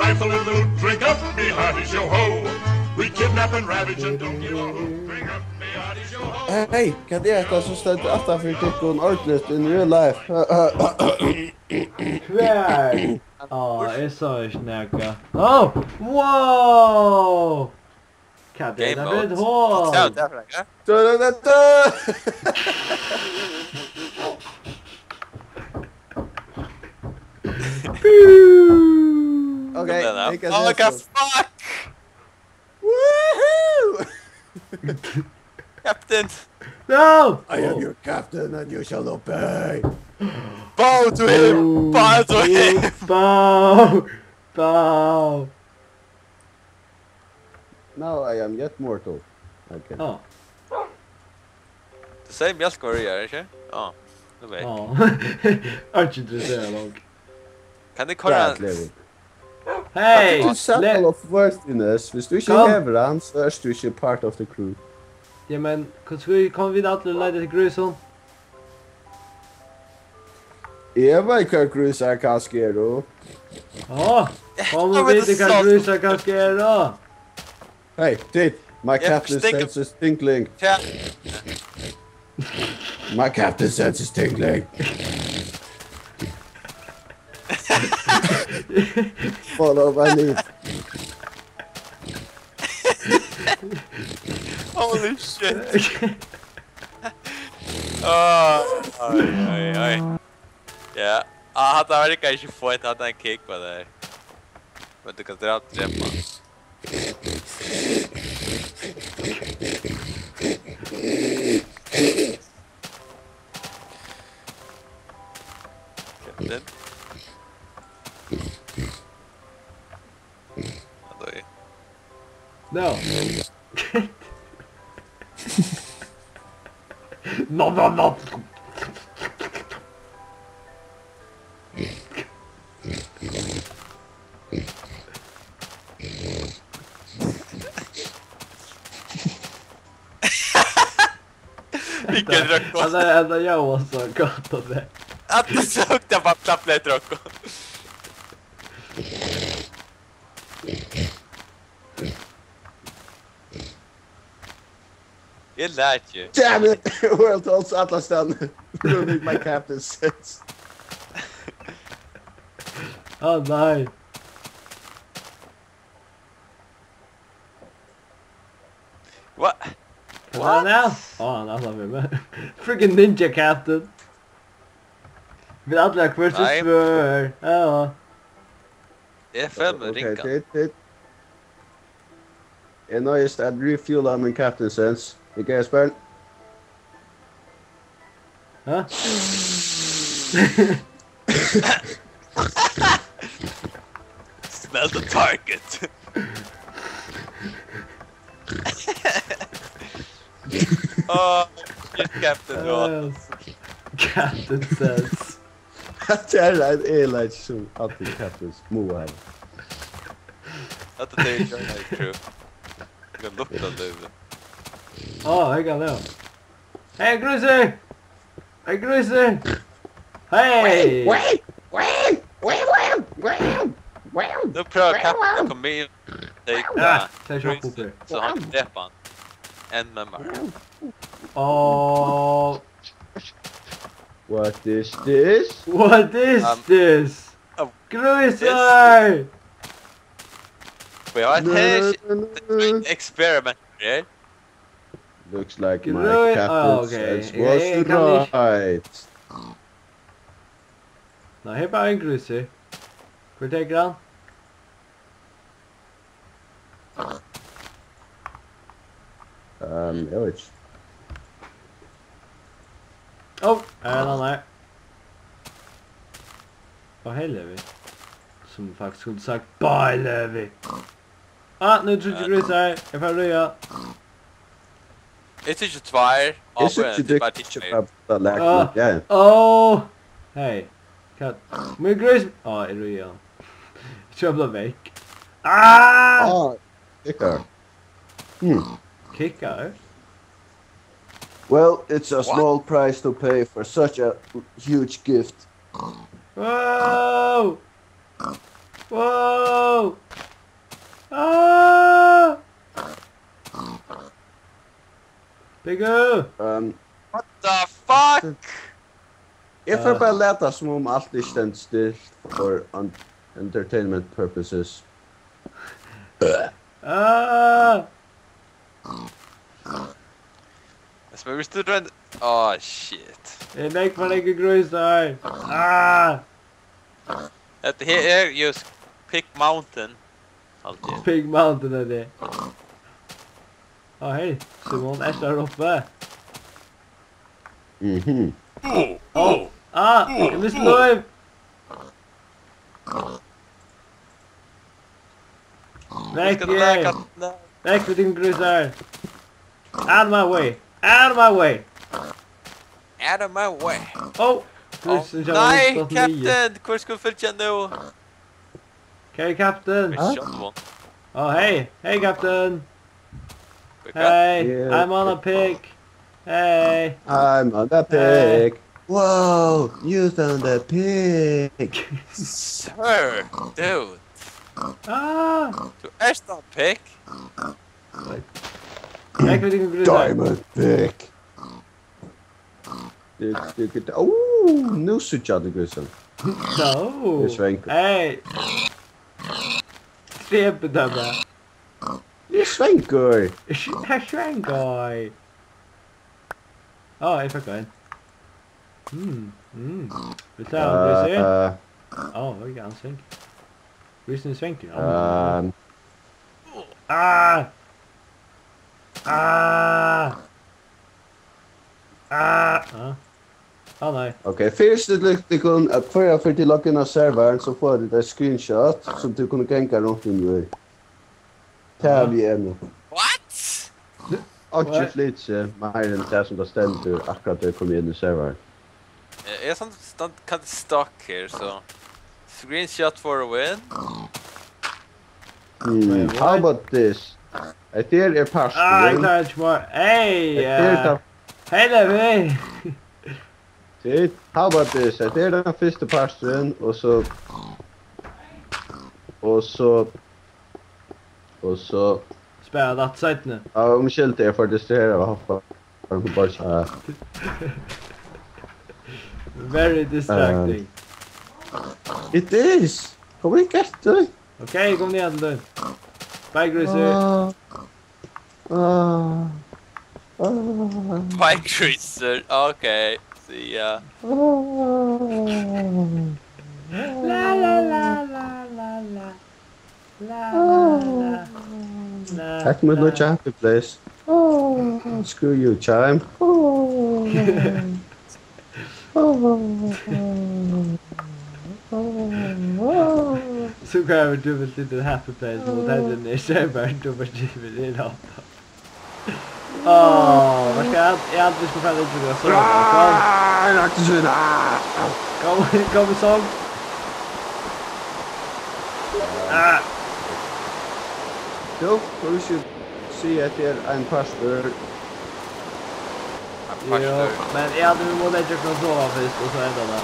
trifle and loot. Drink up, me hearties, yo-ho. We kidnap and ravage and don't give a hoot. Drink up, me hearties, yo-ho. Hey, kan det äta så stött att för tycker ordentligt in real life? Kvär! Jag sa ju snäcka. Oh! Wow! Kan det Game bli ett mode. hål? Sound där, ja. Okej, vilka Oh, what the fuck! Woohoo! Captain! No! I am your captain and you shall obey. Bow to him! Bow to him! Bow! Bow! Now I am yet mortal. Okay. Ja. Du säger mjölk vad du gör, inte? Ja, nu vet jag. Ja. Jag är inte intresserad av. Kan du kolla... Hej! Du settle of worthiness. Hvis du ikke hever han, så er du ikke part of the crew. Ja, men kommer vi da til å leide til grusen? Jeg vet hva grus er kanskje er, da. Ja, kommer vi til hva grusen kanskje er da? Hey, dit! My captain senses tingling. My captain senses tingling. Follow my lead. Holy shit! Oh, oj. Ja, hade verkar inte få ett hade en kick på det. Men du kan dra träffa. Captain. No. No. Vilken Rocco? Alltså jag var så gott av det. Att du sökte bara klapplet Rocco. Jag lärt ju. Damn it! World holds Atlas down. Ruining my captain's sense. Oh nej. What? What now? Han är med. Freaking ninja captain. Vill alla först svär. Ja. Det är fem ringar. Okay, I noticed I'd refuel on my captain's sense. Okay, Esbern? Huh? Smell the target. Oh, shit, Captain Ross. Captain sense. Det är like som alltid captains move här. Att det är Joorney crew. Jag kan lukta det. Oh, I got that. Hey, Greasy! Hey, Greasy! Hey! Nu prövar Captain att komma in. Take Greasy. Så han träffar han. En member. Oh. What is this? What is this? Greasy! Får jag ett experiment här? Looks like my captain's sense was right. Nej, här är bara en Greasy. Får du ta han? Jag vet inte. Oh, han är. Vad hej Levi? Som faktiskt skulle sagt bye Levi. Ah, nu tror jag Greasy här. Jag får röja. Det är inte tvär. Is it the picture yeah. Oh! Hej. Kat. Men Greasy. Ja, är röja. Köpla väck. Ah! Kicker. Kickar? Well, it's a small price to pay for such a huge gift. Wow! Whoa! Ah! Bigger! What the fuck? Jeg får bare leta som om allt er stendt stilt for entertainment purposes. Ah! Men hvis du drar en... Åh, shit. Det är för länge grus där. Ah! Det här är just Pig Mountain. Alltid. Pig Mountain är det. Hej. Simon är där uppe. Mhm. Jag missade live. Väck med din grus där. Out of my way. Out of my way. Out of my way. Oh! Nej, Captain! Hvor skal vi fylke nu? Okay, Captain. Oh, hey. Hey, Captain. Hey, Yeah. I'm on a pig. Hey. I'm on the pig. Whoa, you found a pig. Sir, dude. Ah! Du er en pig. Väck med din grus där. Diamond pig. Nu sitter jag det grusen. No. Det är svängt. Hey. Svepedöme. Det är svänkor. Schwenkoj. Jag fick en. Vi tar en grusen. Vi kan svänk. Grusen svänker. Ah! Ah! Nej. Okej, först du kan förra för till logga in av servern så får du ett screenshot som du kan gänka runt i nu. Tar vi en. What? Och ju flytse mer än det som det ständer akkurat det kommer in i servern. Jag är sånt kan stuck här så. Screenshot for a win. How about this? Ett är pasta. Jag tar ett smart. Hey! Hej Levi! How about this? Ett är den första pastan och så Spela att sätt nu. ja, om skilt är för distrahera och hoppa. Jag bara så Very distracting. It is. Kom igen, efter. Okej, kom ner då. Bye, Grizzly. Bike cruiser. Okay. See ya. La la la la la la. La la la. Tack med något happy place. Screw you, Chime. Så kan vi dubbelt lite happy place mot henne i Esbern dubbelgivet i dag. Vad ska jag alltid ska falla lite så. Kom sång. Jo, vi ska se att det är en pastor. Jo, men jag hade nog lägga kunna sova först och så ända där.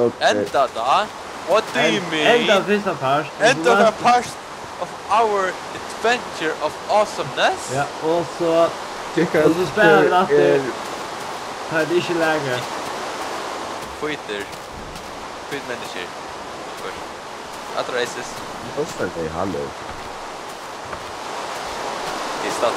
Okay. Enda då? What do you mean? Ända första part. Enda the part of our adventure of awesomeness? Ja, och så spelar vi alltid här det är inte läge. Skiter. Skit människor. Först. Att races. Vad ska det hallå? I stad.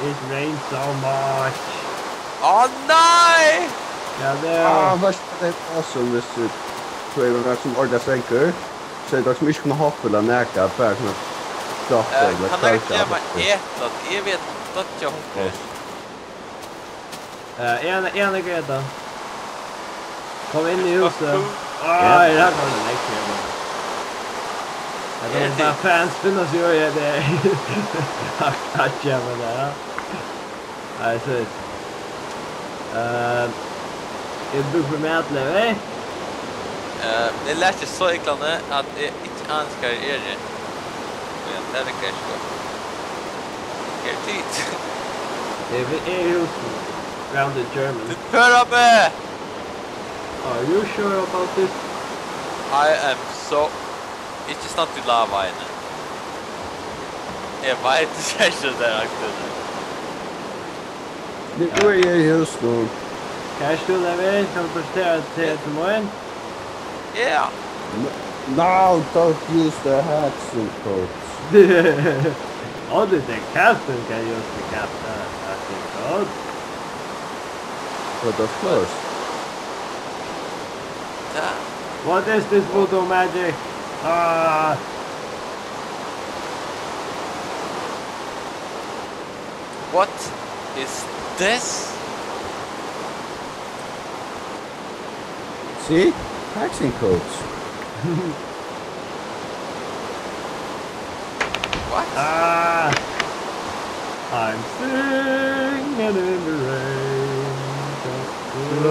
It rains so much. Åh nej! Ja, det är... Vad ska det awesome hvis du tror jag något som ordas svänkor. Så det som inte kan hoppa eller näka för kunna stoppa eller kan jag ge mig äta? Jag vet att jag hoppas. En grej. Kom in i huset. Det här kommer det läcka. Jag vet att fans finns ju i det. Att jag med det. Nej, så. Är du på med att leva? Det lät sig så eklande att jag inte önskar er det. Men det är kanske då. Er tid. Det är ju grounded German. Du hör mig! Are you sure about this? I am so... Ikke snart til lava inne. Jeg vet ikke det akkurat. Nu är jag just nu. Kanske du där vid kan prestera till morgon? Yeah. No, don't use the hats and coats. Only the captain can use the captain code. But of course. Damn. What is this voodoo magic? Ah! What is this? See? Taxing coats. What? Ah! I'm singing in the rain. Singing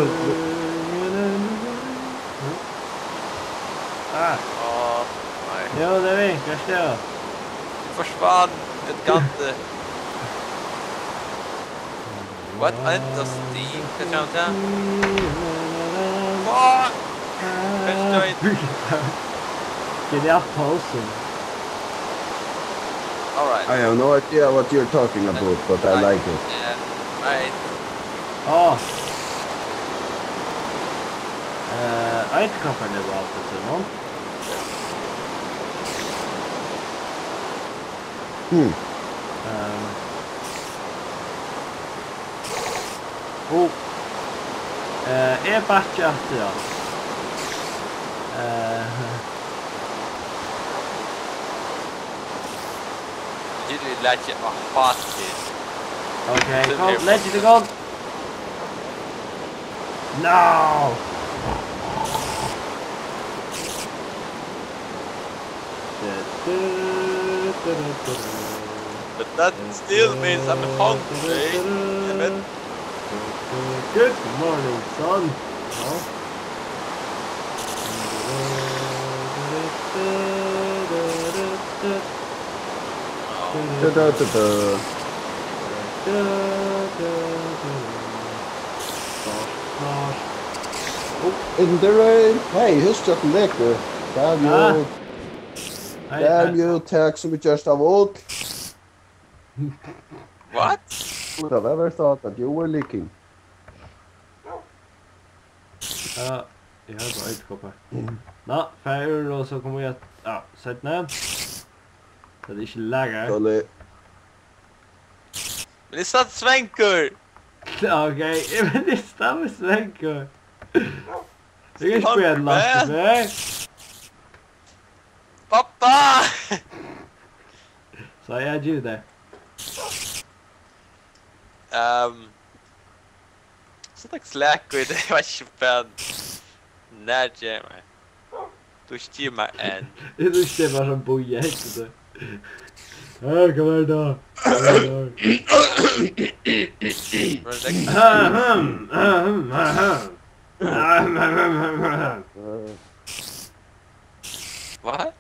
in the rain. Ah! Åh, nej. Jo, det är vi. Kanske det. Försvann ett gante. What? Inte Steve? Kanske han där? Fuck! Kanske inte. Genialt pausen. Alright. I have no idea what you're talking about, but I like it. Yeah, right. Åh! Jag vet inte varför det var alltid så någon. Är batcha alltid då? Gilly legend of fastest. Okay, go, legend go. No! But that still means I'm hungry. Damn it. Good morning, son. Oh. In the rain. Hey, who's just lekker? Damn you. Damn you, tack så mycket av allt. What? Would have ever thought that you were leaking. Ja, jag har bara ett koppar. Nå, färger och så kommer jag... Ja, sätt ner. Så det är inte lägre. Dålig. Men det satt svänkor! Okej, men det stämmer svänkor. Det kan spela lite med. Pappa! Så jag gör det. Så tack släkor, det var 25. När ger mig? Du styr en. Du styr bara som boja, inte det. Ja, kom här då. What?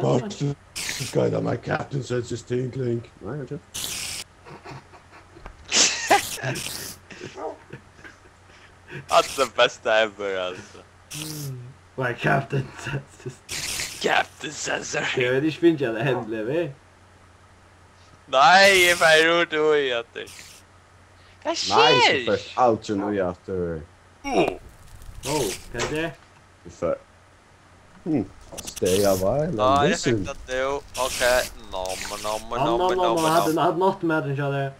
But this guy that my captain says is Tingelin. Nej, jag That's the best ever alltså. My captain says. Captain Cesar. Jag vet inte finns jag det händer vi. Nej, jag är roligt att göra det. Vad Nej, sker? så först allt som nu efter. Kan det? För. Stay a while Ja, and jag listen. fick att det. Okej. Han hade något med den kände.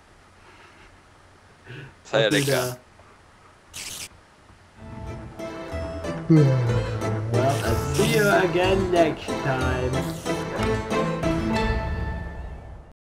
Säger det kan. Well, I'll see you again next time.